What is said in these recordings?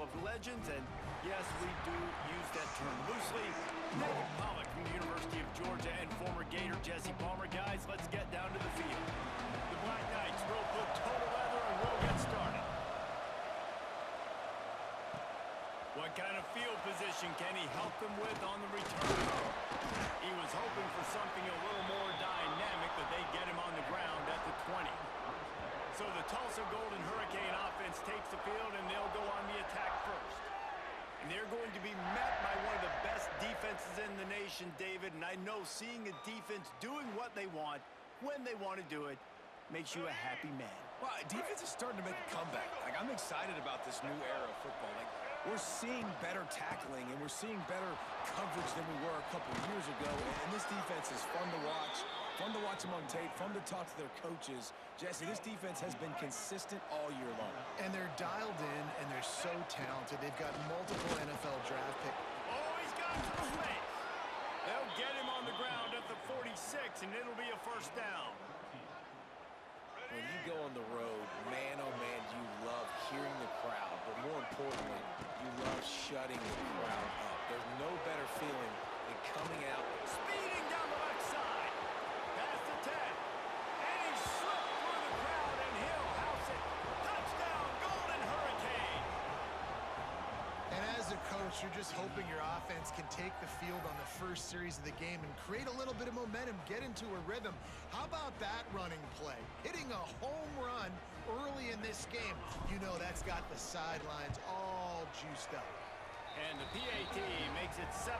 of legends, and yes, we do use that term loosely. David Pollock from the University of Georgia and former Gator Jesse Palmer. Guys, let's get down to the field. The Black Knights will put total leather and we'll get started. What kind of field position can he help them with on the return? He was hoping for something a little more dynamic, but they get him on the ground at the 20. So the Tulsa Golden Hurricane offense takes the field, and they'll go on the attack first. And they're going to be met by one of the best defenses in the nation, David. And I know seeing a defense doing what they want, when they want to do it, makes you a happy man. Well, defense is starting to make a comeback. I'm excited about this new era of football. We're seeing better tackling, and we're seeing better coverage than we were a couple years ago. And this defense is fun to watch them on tape, fun to talk to their coaches. Jesse, this defense has been consistent all year long. And they're dialed in, and they're so talented. They've got multiple NFL draft picks. Oh, he's got some space. They'll get him on the ground at the 46, and it'll be a first down. When you go on the road, man, oh man, you love hearing the crowd, but more importantly, you love shutting the crowd up. There's no better feeling than coming out, speeding down the left side, past the 10, and he slipped through the crowd, and he'll house it. Touchdown, Golden Hurricane! And as a coach, you're just hoping your offense can take the field on the first series of the game and create a little bit of momentum, get into a rhythm. How about that running play? Hitting a home run early in this game. You know that's got the sidelines all juiced up. And the PAT makes it 7-0.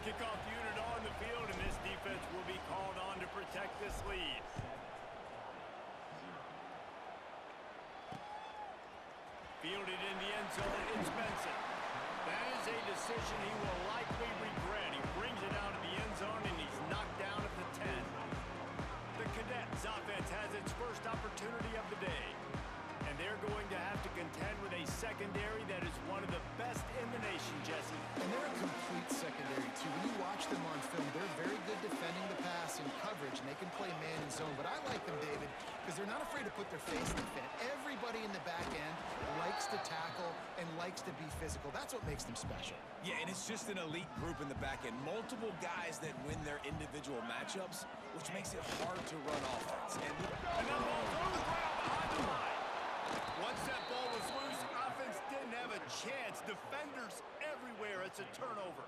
Kickoff unit on the field, and this defense will be called on to protect this lead. Fielded in the end zone, it's Benson. That is a decision he will likely regret. He brings it out of the end zone, and he's knocked down at the 10. The Cadets offense has its first opportunity of the day. And they're going to have to contend with a secondary that is one of the best in the nation, Jesse. And they're a complete secondary, too. When you watch them on film, they're very good defending the pass and coverage, and they can play man and zone. But I like them, David, because they're not afraid to put their face in the fan. Everybody in the back end likes to tackle and likes to be physical. That's what makes them special. Yeah, and it's just an elite group in the back end. Multiple guys that win their individual matchups, which makes it hard to run offense. And the ball's on the ground behind the line. Once that ball was loose, offense didn't have a chance. Defenders everywhere. It's a turnover.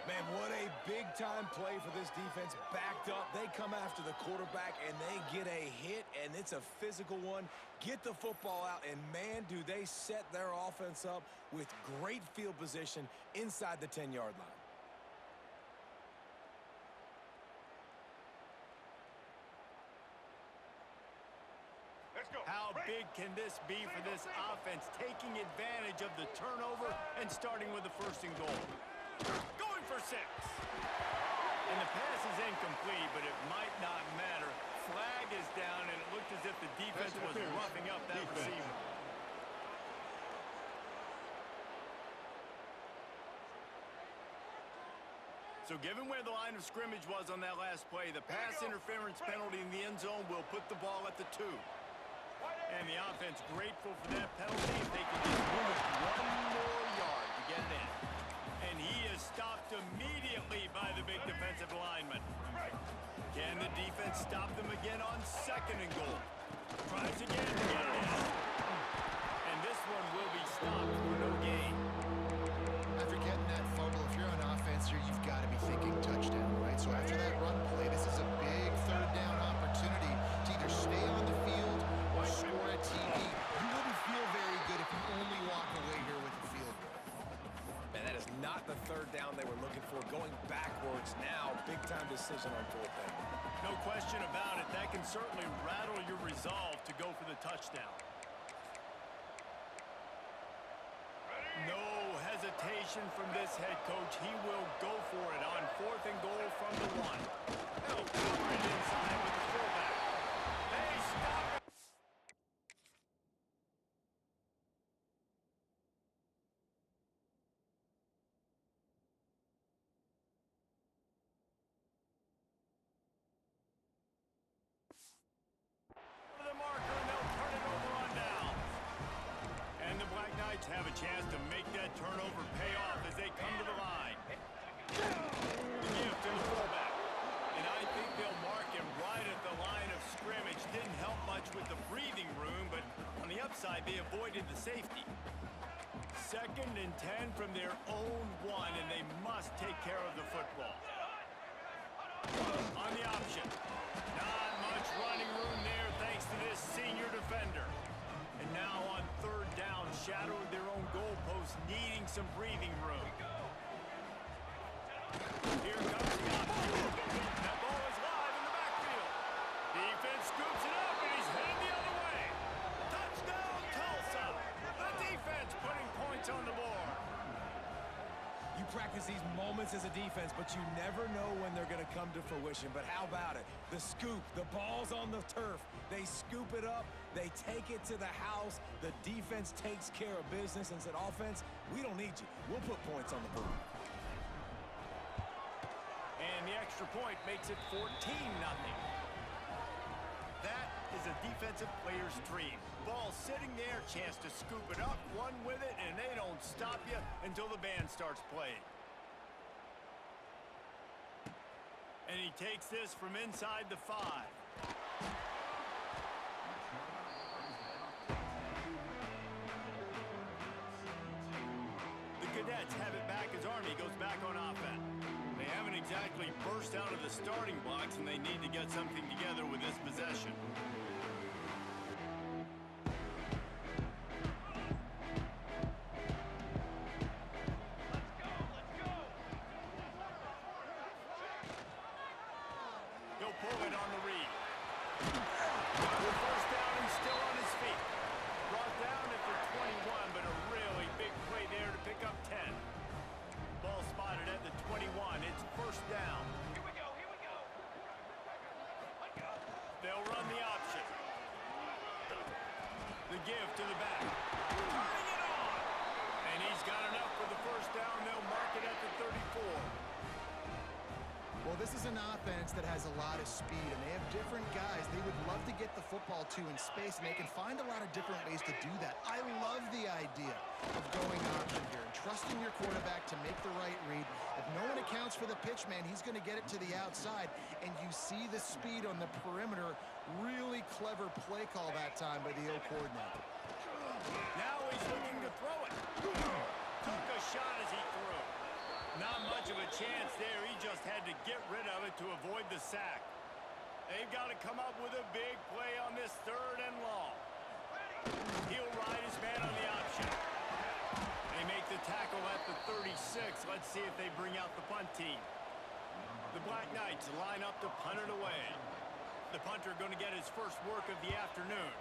Man, what a big-time play for this defense. Backed up, they come after the quarterback, and they get a hit, and it's a physical one. Get the football out, and man, do they set their offense up with great field position inside the 10-yard line. How big can this be for this offense, taking advantage of the turnover and starting with the first and goal? Going for 6. And the pass is incomplete, but it might not matter. Flag is down, and it looked as if the defense was roughing up that receiver. So given where the line of scrimmage was on that last play, the pass interference penalty in the end zone will put the ball at the 2. And the offense grateful for that penalty if they can just move it 1 more yard to get it in. And he is stopped immediately by the big defensive lineman. Can the defense stop them again on 2nd and goal? Tries again to get it in. And this one will be stopped for no gain. After getting that fumble, if you're on offense here, you've got to be thinking touchdown, right? So after that run play, this is a big 3rd down opportunity to either stay on the field or score a TD. You wouldn't feel very good if you only walk away here with a field goal. Man, that is not the 3rd down they were looking for. Going backwards now, big-time decision on 4th down. No question about it. That can certainly rattle your resolve to go for the touchdown. No hesitation from this head coach. He will go for it on 4th and goal from the 1. They'll cover it inside with the fullback. They stop it. To the marker, and they'll turn it over on downs. And the Black Knights cadets have a chance to make that turnover pay off as they come to the line. The gift to the fullback. And I think they'll mark him right at the line of scrimmage. Didn't help much with the breathing room, but on the upside, they avoided the safety. 2nd and 10 from their own 1, and they must take care of the football. On the option. Not much running room there thanks to this senior defender. And now on 3rd down, shadowed their own goalpost, needing some breathing room. Here comes the option. That ball is live in the backfield. Defense scoops it up, and he's headed the other way. Touchdown, Tulsa. The defense putting points on the board. You practice these moments as a defense, but you never know when they're going to come to fruition. But how about it? The scoop, the ball's on the turf. They scoop it up. They take it to the house. The defense takes care of business and said, offense, we don't need you. We'll put points on the board. And the extra point makes it 14-0. That is a defensive player's dream. Ball sitting there, chance to scoop it up, run with it, and they don't stop you until the band starts playing. And he takes this from inside the 5. The cadets have it back as Army goes back on offense. They haven't exactly burst out of the starting blocks, and they need to get something together with this possession. He'll pull it on the read. With 1st down and still on his feet. Brought down at the 21, but a really big play there to pick up 10. Ball spotted at the 21. It's 1st down. Here we go, here we go. They'll run the option. The give to the back. Turning it on. And he's got enough for the 1st down. They'll mark it at the 34. Well, this is an offense that has a lot of speed, and they have different guys they would love to get the football to in space, and they can find a lot of different ways to do that. I love the idea of going option here and trusting your quarterback to make the right read. If no one accounts for the pitch man, he's going to get it to the outside, and you see the speed on the perimeter. Really clever play call that time by the O coordinator. Now he's looking to throw it. Took a shot as he threw. Not much of a chance there. He just had to get rid of it to avoid the sack. They've got to come up with a big play on this 3rd and long. He'll ride his man on the option. They make the tackle at the 36. Let's see if they bring out the punt team. The Black Knights line up to punt it away. The punter going to get his first work of the afternoon.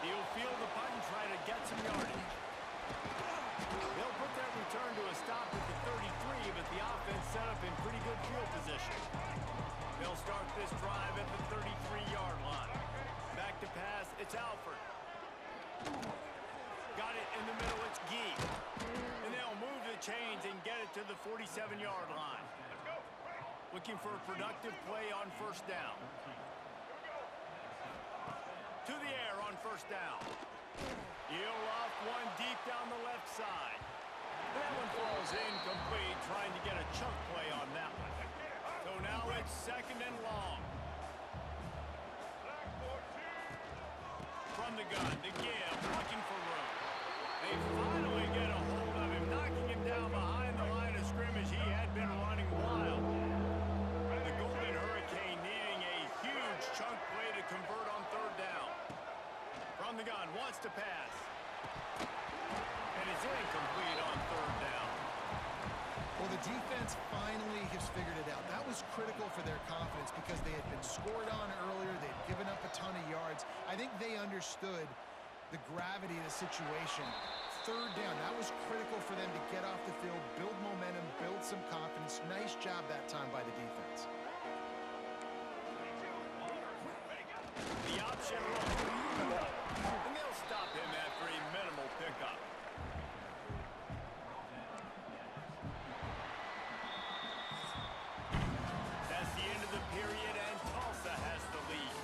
He'll field the punt and try to get some yardage. They'll put that return to a stop at the 33, but the offense set up in pretty good field position. They'll start this drive at the 33-yard line. Back to pass, it's Alford. Got it in the middle, it's Gee. And they'll move the chains and get it to the 47-yard line. Looking for a productive play on 1st down. To the air on 1st down. He'll off one deep down the left side. That one falls incomplete, trying to get a chunk play on that one. So now it's 2nd and long. From the gun, the give, looking for room. They finally get a hold of him, knocking him down behind the line of scrimmage. He had been running wild. The Golden Hurricane needing a huge chunk play to convert on 3rd down. From the gun, wants to pass. And it's incomplete on 3rd down. Well, the defense finally has figured it out. That was critical for their confidence because they had been scored on earlier. They had given up a ton of yards. I think they understood the gravity of the situation. 3rd down, that was critical for them to get off the field, build momentum, build some confidence. Nice job that time by the defense. The option roll. And they'll stop him after a minimal pickup. That's the end of the period, and Tulsa has the lead.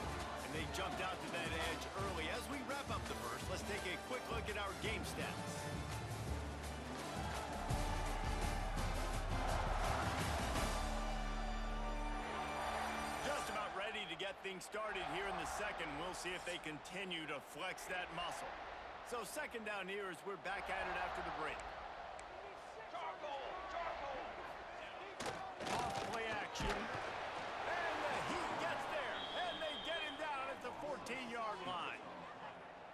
And they jumped out to that edge early. As we wrap things started here in the second. We'll see if they continue to flex that muscle. So second down here as we're back at it after the break. Off play action. And the Heat gets there. And they get him down at the 14-yard line.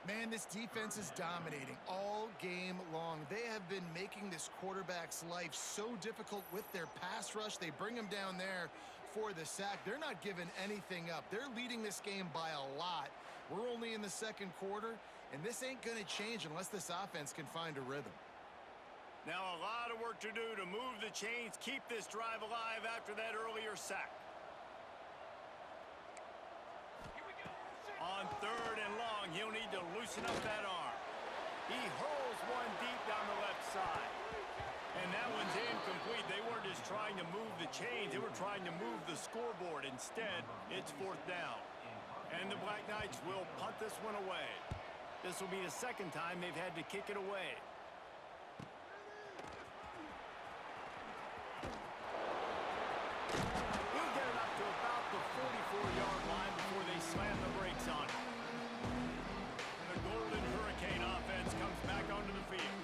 Man, this defense is dominating all game long. They have been making this quarterback's life so difficult with their pass rush. They bring him down there for the sack. They're not giving anything up. They're leading this game by a lot. We're only in the second quarter, and this ain't going to change unless this offense can find a rhythm. Now a lot of work to do to move the chains, keep this drive alive after that earlier sack. On third and long, he'll need to loosen up that arm. He hurls one deep down the left side. And that one's incomplete. They weren't just trying to move the chains. They were trying to move the scoreboard. Instead, it's fourth down. And the Black Knights will punt this one away. This will be the second time they've had to kick it away. He'll get it up to about the 44-yard line before they slam the brakes on it. The Golden Hurricane offense comes back onto the field.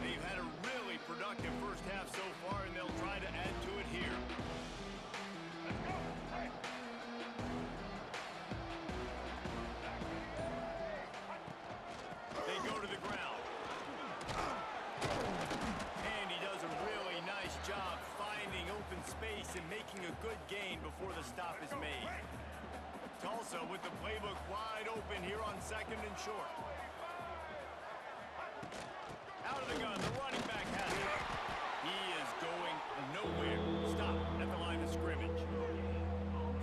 They've had a really productive first half so far, and they'll try to add to it here. They go to the ground. And he does a really nice job finding open space and making a good gain before the stop is made. Tulsa with the playbook wide open here on second and short. Out of the gun, the running back has it. He is going nowhere. Stop at the line of scrimmage.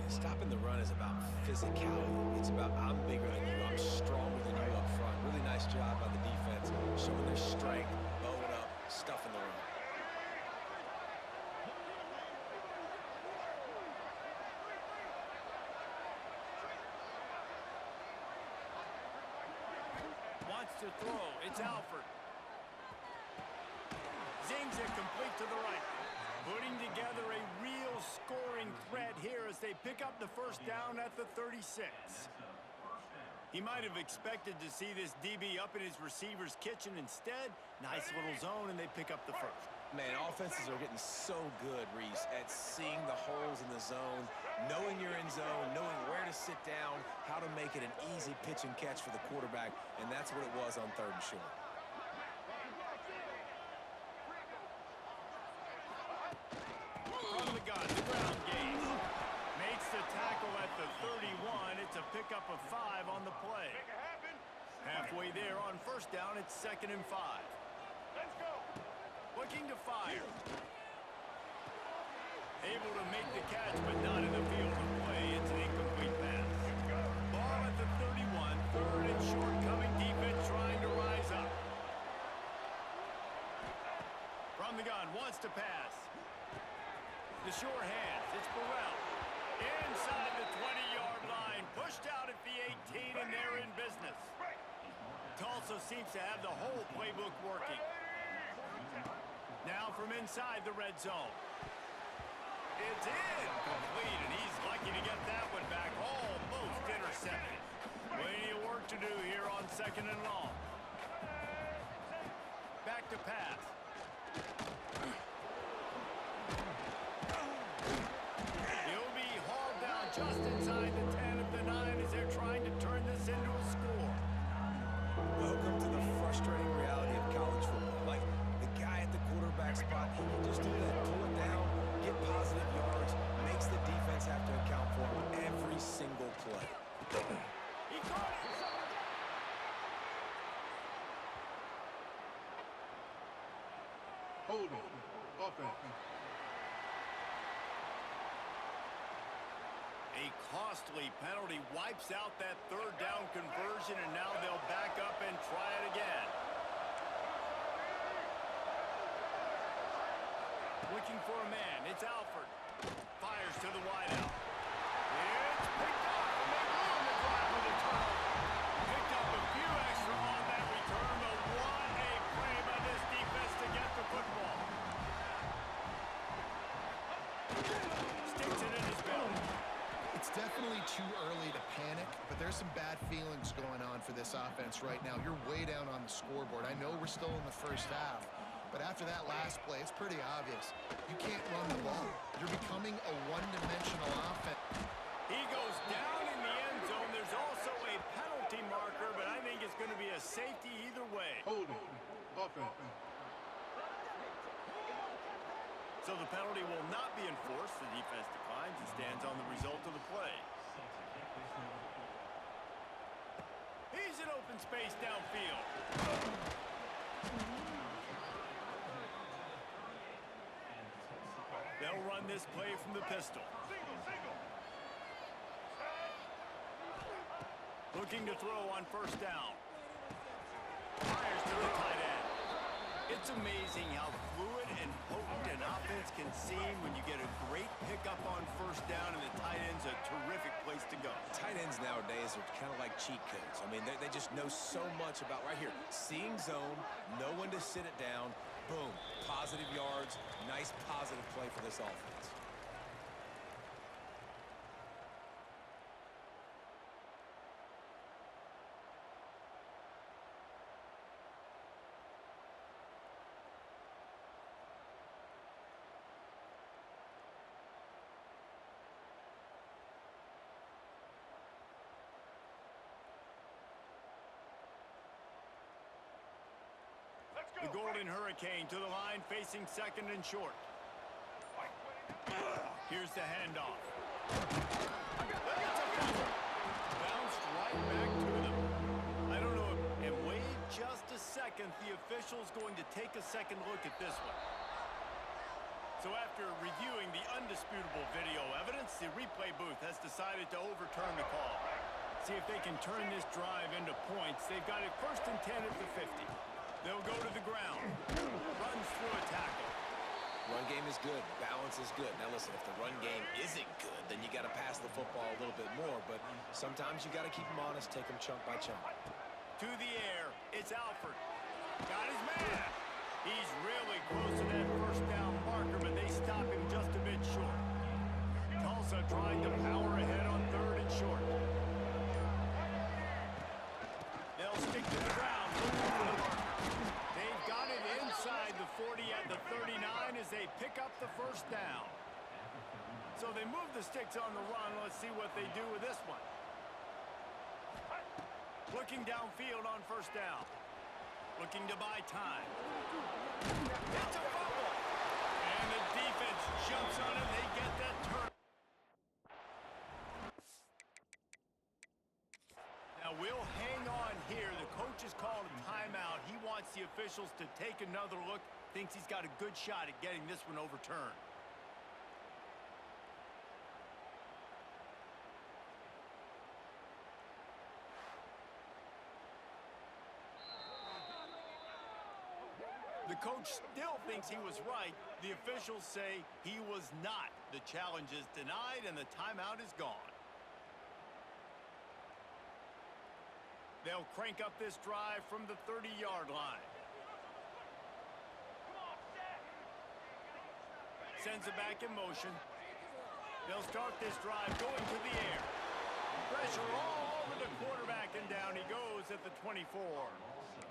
Stopping the run is about physicality. It's about I'm bigger than you, I'm stronger than you up front. Really nice job by the defense, showing their strength, bowing up, stuffing the run. Wants to throw. It's Alford. Zings it complete to the right. Putting together a real scoring threat here as they pick up the first down at the 36. He might have expected to see this DB up in his receiver's kitchen. Instead, nice little zone, and they pick up the first. Man, offenses are getting so good, Reese, at seeing the holes in the zone, knowing you're in zone, knowing where to sit down, how to make it an easy pitch and catch for the quarterback, and that's what it was on third and short. From the gun, the ground game. Makes the tackle at the 31. It's a pickup of 5 on the play. Halfway there on first down, it's 2nd and 5. Let's go. Looking to fire. Able to make the catch, but not in the field of play. It's an incomplete pass. Ball at the 31. Third and short, coming defense trying to rise up. From the gun, wants to pass. The sure hands, it's Burrell. Inside the 20-yard line, pushed out at the 18, and they're in business. Tulsa seems to have the whole playbook working. Now from inside the red zone. It's incomplete, and he's lucky to get that one back. Almost intercepted. Plenty of work to do here on second and long. Back to pass. He'll be hauled down just inside the 10 of the 9 as they're trying to turn this into a score. Welcome to the frustrating reality of college football. Like, the guy at the quarterback spot, he can just do that, pull it down, get positive yards, makes the defense have to account for him every single play. He caught it! Hold on. Offense. A costly penalty wipes out that third down conversion, and now they'll back up and try it again. Looking for a man. It's Alford. Fires to the wideout. It's picked up. And they run the drive with a turnover. Picked up a few extra on that return, but what a play by this defense to get the football. Sticks it in his belly. It's definitely too early to panic, but there's some bad feelings going on for this offense right now. You're way down on the scoreboard. I know we're still in the first half, but after that last play, it's pretty obvious. You can't run the ball. You're becoming a one-dimensional offense. He goes down in the end zone. There's also a penalty marker, but I think it's going to be a safety either way. Hold on. Offense. So the penalty will not be enforced. The defense declines and stands on the result of the play. He's in open space downfield. They'll run this play from the pistol. Looking to throw on first down. Fires to the tight end. It's amazing how fluid and potent an offense can seem when you get a great pickup on first down, and the tight end's a terrific place to go. Tight ends nowadays are kind of like cheat codes. I mean, they just know so much about right here. Seeing zone, know when to sit it down, boom, positive yards, nice positive play for this offense. The Golden Hurricane to the line, facing second and short. Here's the handoff. Bounced right back to them. I don't know. And wait just a second. The official's going to take a second look at this one. So after reviewing the undisputable video evidence, the replay booth has decided to overturn the call. See if they can turn this drive into points. They've got it first and 10 at the 50. They'll go to the ground. Runs through a tackle. Run game is good. Balance is good. Now listen, if the run game isn't good, then you got to pass the football a little bit more. But sometimes you got to keep them honest, take them chunk by chunk. To the air, it's Alford. Got his man. He's really close to that first down marker, but they stop him just a bit short. Tulsa trying to power ahead on third and short. They'll stick to the ground. They've got it inside the 40 at the 39 as they pick up the first down. So they move the sticks on the run. Let's see what they do with this one. Looking downfield on first down. Looking to buy time. It's a fumble. And the defense jumps on it. They get that turn. Now we'll hang on here. The coach has called a timeout. He wants the officials to take another look. Thinks he's got a good shot at getting this one overturned. The coach still thinks he was right. The officials say he was not. The challenge is denied and the timeout is gone. They'll crank up this drive from the 30-yard line. Sends it back in motion. They'll start this drive going to the air. Pressure all over the quarterback, and down he goes at the 24.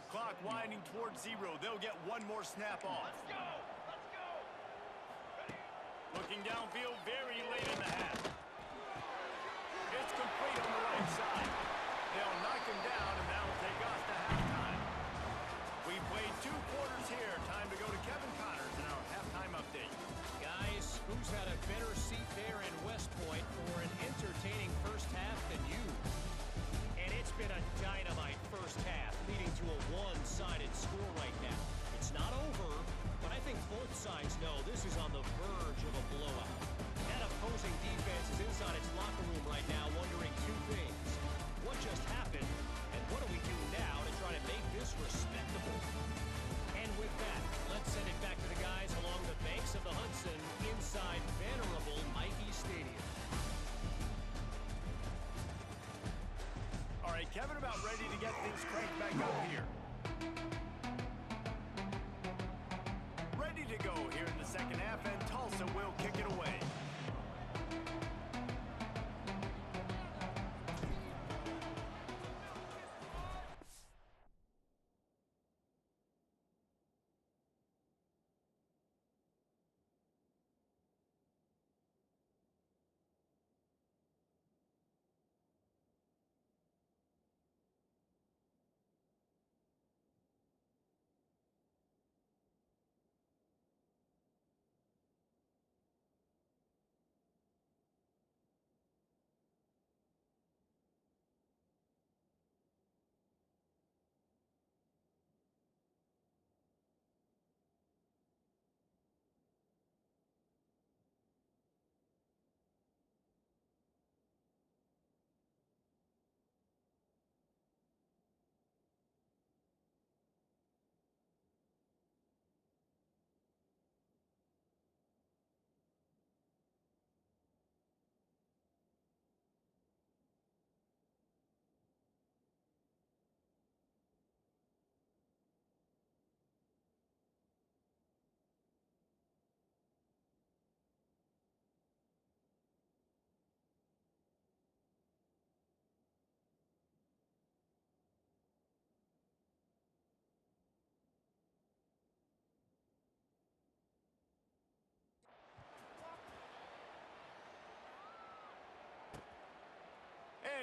Clock winding towards zero. They'll get one more snap off. Let's go! Let's go! Looking downfield very late in the half. It's complete on the right side. They'll knock him down, and that'll take us to halftime. We've played 2 quarters here. Time to go to Kevin Connors in our halftime update. Guys, who's had a better seat there in West Point for an entertaining first half than you? And it's been a dynamite first half, leading to a one-sided score right now. It's not over, but I think both sides know this is on the verge of a blowout. That opposing defense is inside its locker room right now wondering 2 things. What just happened, and what do we do now to try to make this respectable? And with that, let's send it back to the guys along the banks of the Hudson inside venerable Michie Stadium. All right, Kevin, about ready to get things cranked back up here. Ready to go here in the second half, and Tulsa will kick it away.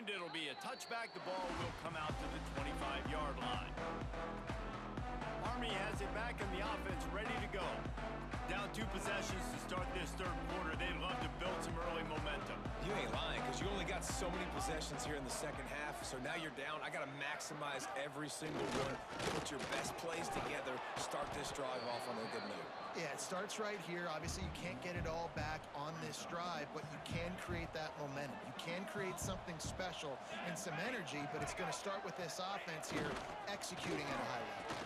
And it'll be a touchback. The ball will come out to the 25-yard line. Army has it back in the offense, ready to go. Down 2 possessions to start this third quarter. They'd love to build some early momentum. You ain't lying, because you only got so many possessions here in the second half, so now you're down. I got to maximize every single one, put your best plays together, start this drive off on a good note. Yeah, it starts right here. Obviously, you can't get it all back on this drive, but you can create that momentum. You can create something special and some energy, but it's going to start with this offense here executing at a high level.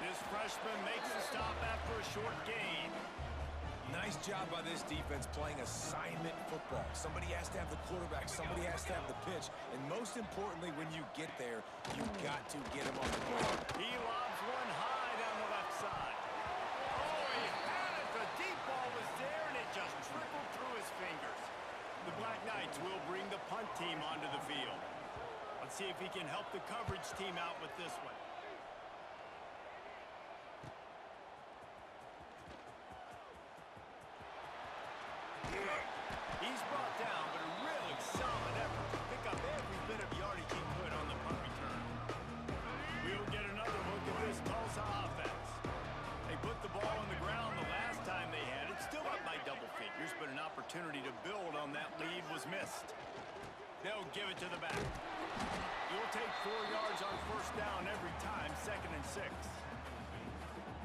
This freshman makes a stop after a short gain. Nice job by this defense playing assignment football. Somebody has to have the quarterback, somebody has to have the pitch, and most importantly, when you get there, you've got to get him on the ball. He lobs one high down the left side. Oh, he had it. The deep ball was there, and it just trickled through his fingers. The Black Knights will bring the punt team onto the field. Let's see if he can help the coverage team out with this one. He's brought down, but a really solid effort to pick up every bit of yardage he could on the punt return. We'll get another look at this Tulsa offense. They put the ball on the ground the last time they had it. Still up by double figures, but an opportunity to build on that lead was missed. They'll give it to the back. You'll take 4 yards on first down every time, 2nd and 6.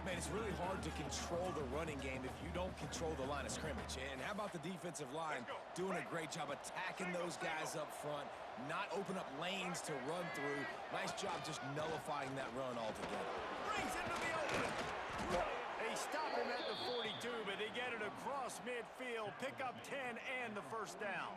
Man, it's really hard to control the running game if you don't control the line of scrimmage. And how about the defensive line doing a great job attacking those guys up front, not open up lanes to run through. Nice job just nullifying that run altogether. Brings it to the open. They stop him at the 42, but they get it across midfield, pick up 10 and the first down.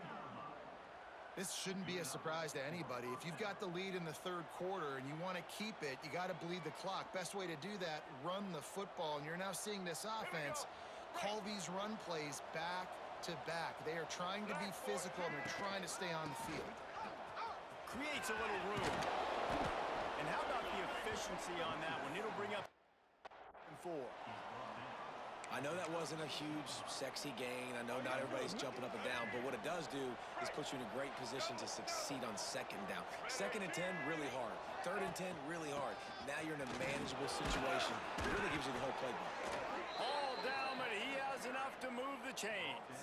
This shouldn't be a surprise to anybody. If you've got the lead in the third quarter and you want to keep it, you got to bleed the clock. Best way to do that, run the football. And you're now seeing this offense call these run plays back to back. They are trying to be physical and they're trying to stay on the field. Creates a little room. And how about the efficiency on that one? It'll bring up 4. I know that wasn't a huge, sexy gain. I know not everybody's jumping up and down, but what it does do is put you in a great position to succeed on 2nd down. 2nd and 10, really hard. 3rd and 10, really hard. Now you're in a manageable situation. It really gives you the whole playbook. All down, but he has enough to move the chains.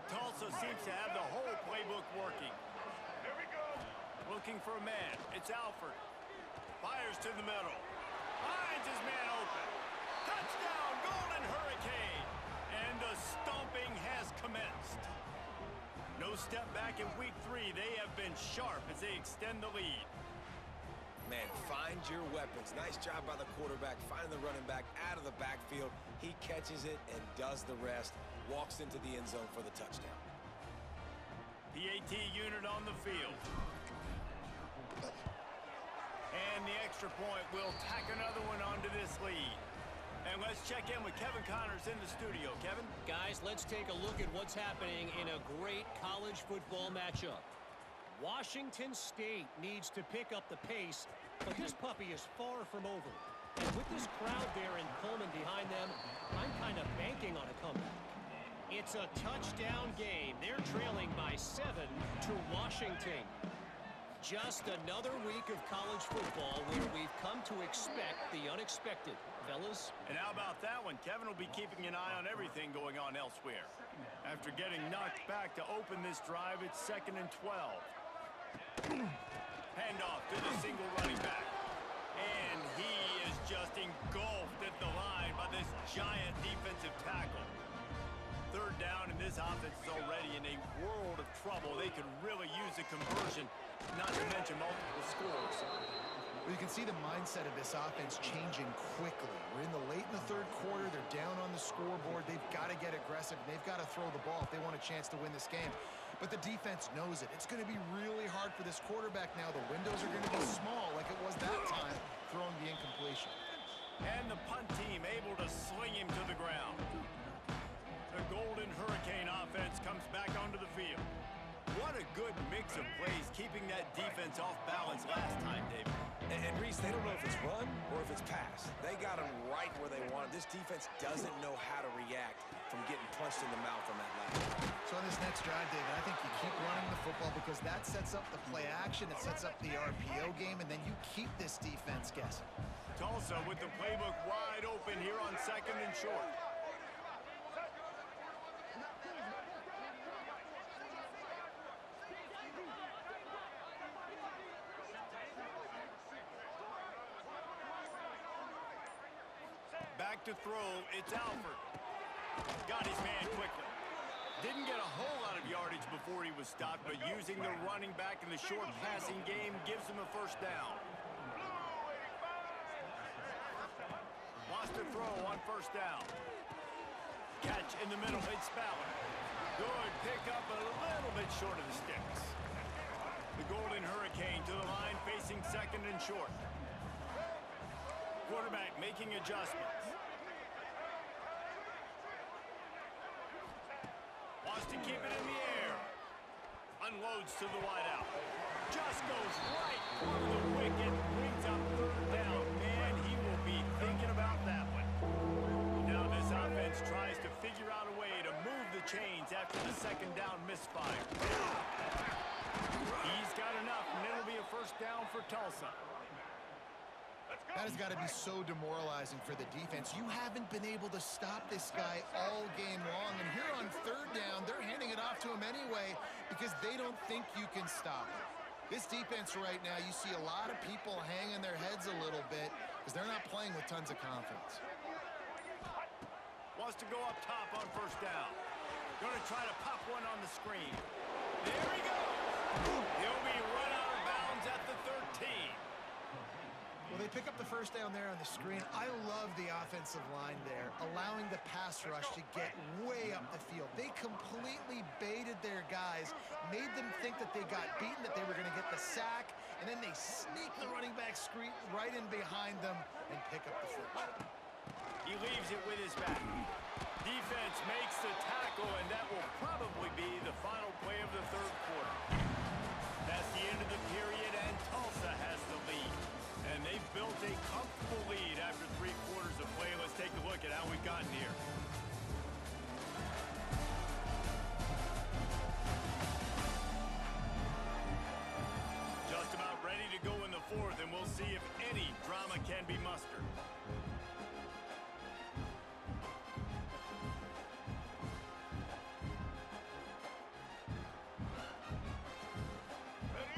Tulsa seems to have the whole playbook working. Looking for a man. It's Alford. Fires to the middle. Finds his man open. Touchdown, Golden Hurricane. And the stomping has commenced. No step back in week 3. They have been sharp as they extend the lead. Man, find your weapons. Nice job by the quarterback, finding the running back out of the backfield. He catches it and does the rest. Walks into the end zone for the touchdown. PAT unit on the field. And the extra point will tack another one onto this lead. And let's check in with Kevin Connors in the studio. Kevin? Guys, let's take a look at what's happening in a great college football matchup. Washington State needs to pick up the pace, but this puppy is far from over. And with this crowd there in Coleman behind them, I'm kind of banking on a comeback. It's a touchdown game. They're trailing by 7 to Washington. Just another week of college football where we've come to expect the unexpected. Fellas? And how about that one? Kevin will be keeping an eye on everything going on elsewhere. After getting knocked back to open this drive, it's 2nd and 12. Handoff to the single running back. And he is just engulfed at the line by this giant defensive tackle. 3rd down, and this offense is already in a world of trouble. They could really use a conversion, not to mention multiple scores. Well, you can see the mindset of this offense changing quickly. We're in the late in the third quarter. They're down on the scoreboard. They've got to get aggressive. They've got to throw the ball if they want a chance to win this game. But the defense knows it. It's going to be really hard for this quarterback now. The windows are going to be small like it was that time, throwing the incompletion. And the punt team able to sling him to the ground. The Golden Hurricane offense comes back onto the field. What a good mix of plays, keeping that defense off balance last time, David. And Reese, they don't know if it's run or if it's pass. They got them right where they want it. This defense doesn't know how to react from getting punched in the mouth on that last drive. So in this next drive, David, I think you keep running the football because that sets up the play action, it sets up the RPO game, and then you keep this defense guessing. Tulsa with the playbook wide open here on 2nd and short. Back to throw, it's Alford. Got his man quickly. Didn't get a whole lot of yardage before he was stopped, but using the running back in the short passing game gives him a first down. Wants to throw on first down. Catch in the middle, it's Ballard. Good pick up a little bit short of the sticks. The Golden Hurricane to the line facing 2nd and short. Quarterback making adjustments. Wants to keep it in the air. Unloads to the wideout. Just goes right through the wicket. Brings up 3rd down. Man, he will be thinking about that one. Now this offense tries to figure out a way to move the chains after the 2nd down misfire. He's got enough, and it'll be a first down for Tulsa. That has got to be so demoralizing for the defense. You haven't been able to stop this guy all game long. And here on 3rd down, they're handing it off to him anyway because they don't think you can stop him. This defense right now, you see a lot of people hanging their heads a little bit because they're not playing with tons of confidence. Wants to go up top on first down. Going to try to pop one on the screen. There he goes. He'll be run out of bounds at the 13. Well, they pick up the first down there on the screen. I love the offensive line there, allowing the pass rush to get way up the field. They completely baited their guys, made them think that they got beaten, that they were going to get the sack, and then they sneak the running back screen right in behind them and pick up the first. He leaves it with his back. Defense makes the tackle, and that will probably be the final play of the 3rd quarter. That's the end of the period, and Tulsa has the lead. And they've built a comfortable lead after 3 quarters of play. Let's take a look at how we've gotten here. Just about ready to go in the 4th, and we'll see if any drama can be mustered.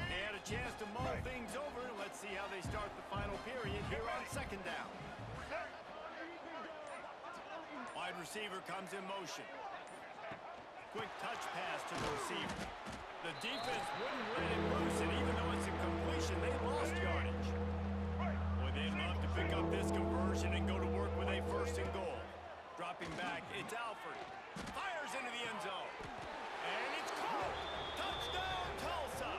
They had a chance to mull things over. Let's see how they start the final period here on 2nd down. Wide receiver comes in motion. Quick touch pass to the receiver. The defense wouldn't let it loose, and even though it's a completion, they lost yardage. Boy, they'd love to pick up this conversion and go to work with a 1st and goal. Dropping back, it's Alford. Fires into the end zone. And it's caught. Touchdown, Tulsa!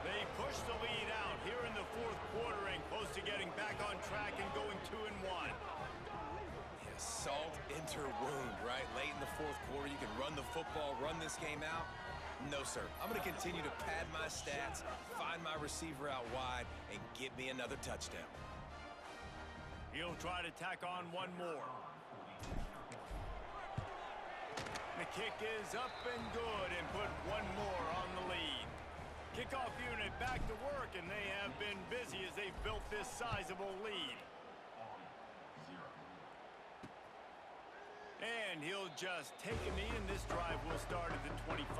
They push the lead out here in the 4th quarter and close to getting back on track and going 2-1. Yeah, salt enter wound, right? Late in the 4th quarter, you can run the football, run this game out. No, sir. I'm going to continue to pad my stats, find my receiver out wide, and get me another touchdown. He'll try to tack on one more. The kick is up and good and put one more on the lead. Kickoff unit back to work, and they have been busy as they've built this sizable lead. And he'll just take a knee, and this drive will start at the 25.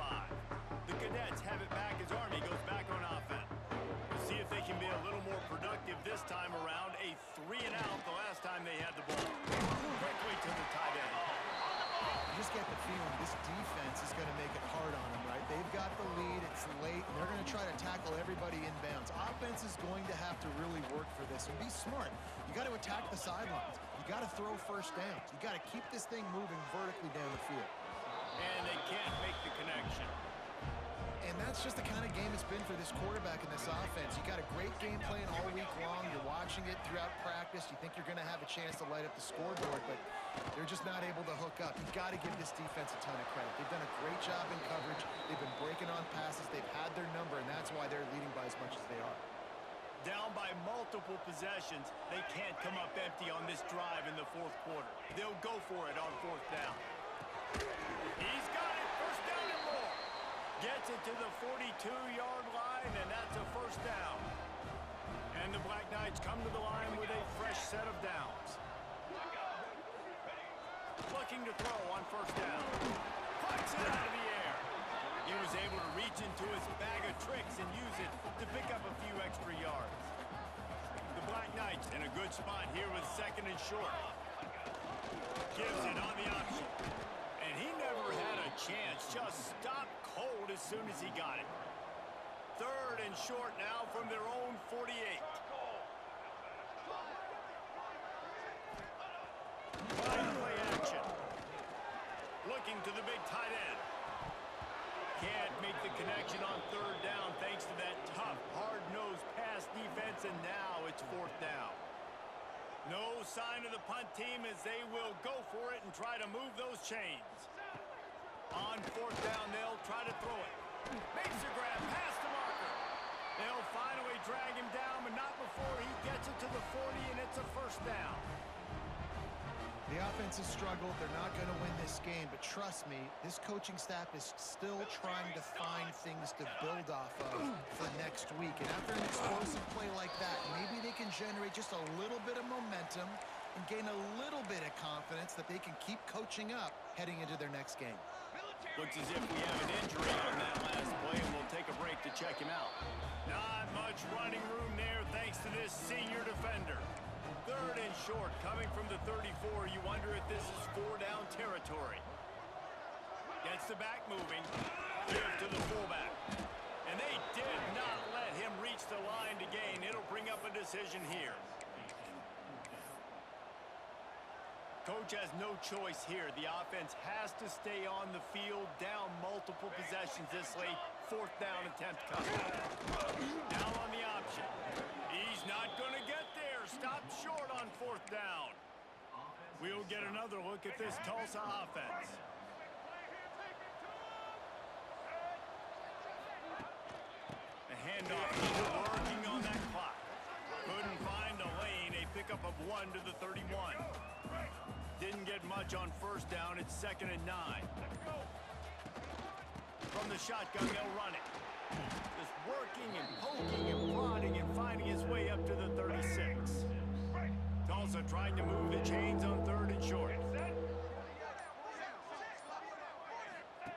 The Cadets have it back as Army goes back on offense. We'll see if they can be a little more productive this time around. A 3-and-out the last time they had the ball. Quickly to the tight end. You just get the feeling this defense is going to make it hard on them, right? They've got the lead, it's late, and they're going to try to tackle everybody inbounds. Offense is going to have to really work for this and be smart. You got to attack the sidelines. You got to throw first downs. You got to keep this thing moving vertically down the field. And they can't make the connection. And that's just the kind of game it's been for this quarterback and this offense. You got a great game plan all week long. You're watching it throughout practice. You think you're going to have a chance to light up the scoreboard, but they're just not able to hook up. You've got to give this defense a ton of credit. They've done a great job in coverage. They've been breaking on passes. They've had their number, and that's why they're leading by as much as they are. Down by multiple possessions, they can't come up empty on this drive in the fourth quarter. They'll go for it on fourth down. He's got it. First down and more. Gets it to the 42-yard line, and that's a first down. And the Black Knights come to the line with a fresh set of downs. Looking to throw on first down. Puts it out of the air. He was able to reach into his bag of tricks and use it to pick up a few extra yards. The Black Knights in a good spot here with second and short. Gives it on the option. And he never had a chance. Just stopped cold as soon as he got it. Third and short now from their own 48. Fine play action. Looking to the big tight end. Can't make the connection on third down thanks to that tough, hard-nosed pass defense, and now it's fourth down. No sign of the punt team as they will go for it and try to move those chains. On fourth down, they'll try to throw it. Makes a grab past the marker. They'll finally drag him down, but not before he gets it to the 40, and it's a first down. The offense has struggled. They're not going to win this game, but trust me, this coaching staff is still trying to find things to build off of for next week. And after an explosive play like that, maybe they can generate just a little bit of momentum and gain a little bit of confidence that they can keep coaching up heading into their next game. Looks as if we have an injury on that last play, and we'll take a break to check him out. Not much running room there thanks to this senior defender. Third and short, coming from the 34. You wonder if this is four-down territory. Gets the back moving. Give to the fullback. And they did not let him reach the line to gain. It'll bring up a decision here. Coach has no choice here. The offense has to stay on the field, down multiple possessions this late. Fourth down attempt coming. Now on the option. He's not going to get there. Stop short on fourth down. We'll get another look at this Tulsa offense. The handoff, working on that clock. Couldn't find a lane. A pickup of 1 to the 31. Didn't get much on first down. It's 2nd and 9. From the shotgun, they'll run it. Just working and poking and prodding and finding his way up to the 36. Tulsa trying to move the chains on third and short.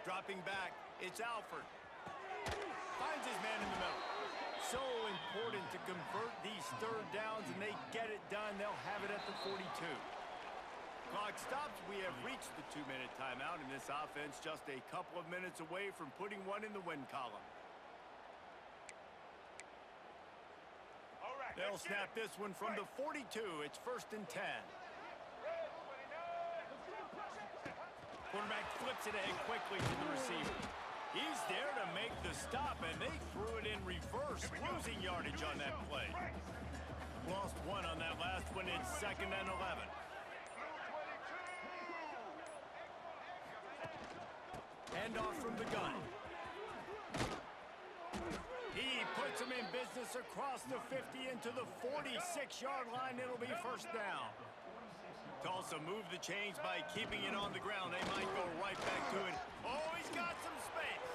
Dropping back, it's Alford. Finds his man in the middle. So important to convert these third downs, and they get it done. They'll have it at the 42. Clock stops. We have reached the 2-minute timeout, and this offense just a couple of minutes away from putting one in the win column. They'll snap this one from the 42. It's 1st and 10. Quarterback flips it ahead quickly to the receiver. He's there to make the stop, and they threw it in reverse, losing yardage on that play. Lost one on that last one. It's 2nd and 11. Handoff from the gun. He puts him in business across the 50 into the 46-yard line. It'll be first down. Tulsa moved the chains by keeping it on the ground. They might go right back to it. Oh, he's got some space.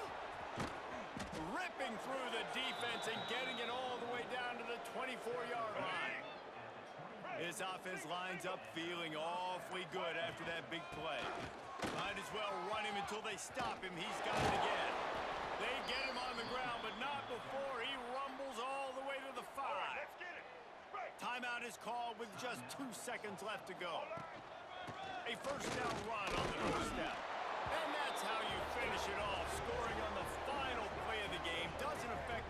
Ripping through the defense and getting it all the way down to the 24-yard line. This offense lines up feeling awfully good after that big play. Might as well run him until they stop him. He's got it again. They get him on the ground, but not before he rumbles all the way to the 5. Timeout is called with just 2 seconds left to go. A first down run on the doorstep. And that's how you finish it off. Scoring on the final play of the game doesn't affect